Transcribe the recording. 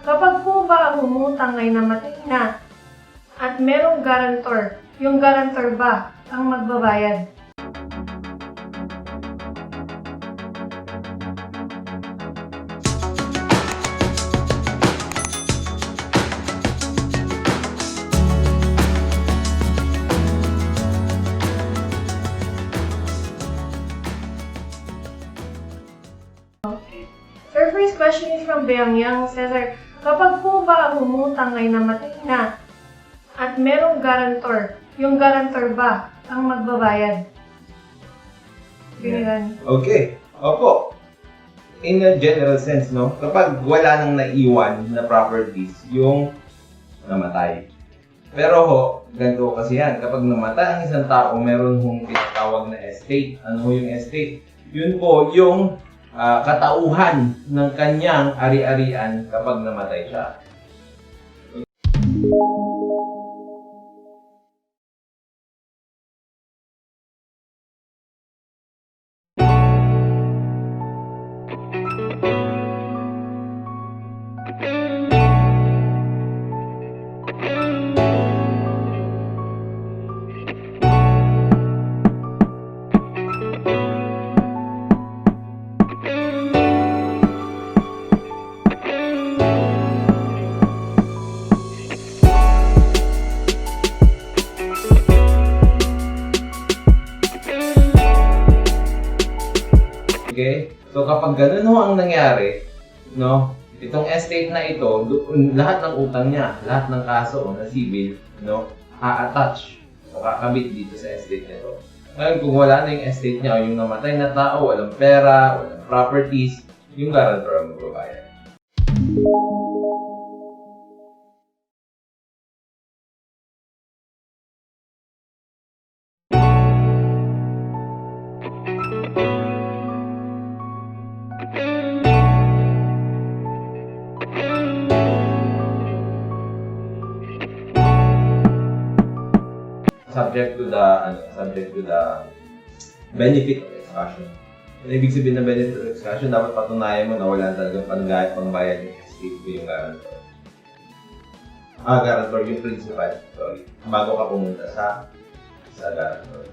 Kapag po ba ang umutang ay namatay na at merong guarantor, yung guarantor ba ang magbabayad? Sir, first question is from Yang. Says, kapag po ba ang umutang ay namatay na at merong guarantor, yung guarantor ba ang magbabayad? Yeah. Okay. Opo. In a general sense, no? Kapag wala nang naiwan na properties, yung namatay. Pero ho, ganito kasi yan. Kapag namatay ang isang tao, meron hong tinatawag na estate. Ano yung estate? Yun po yung katauhan ng kanyang ari-arian kapag namatay siya. Okay? So kapag ganun ho ang nangyari, no, itong estate na ito, lahat ng utang niya, lahat ng kaso na civil, no, a-attach o kakabit dito sa estate nito. Ngayon, kung wala na yung estate niya o yung namatay na tao, walang pera, walang properties, yung guarantor ang magbabayad. Subject to the benefit of excussion. Ang ibig sabihin ng benefit of excussion, dapat patunayan mo na wala talagang pangbayad ng estate ko yung guarantor. Guarantor yung principal, sorry. Bago ka pumunta sa guarantor.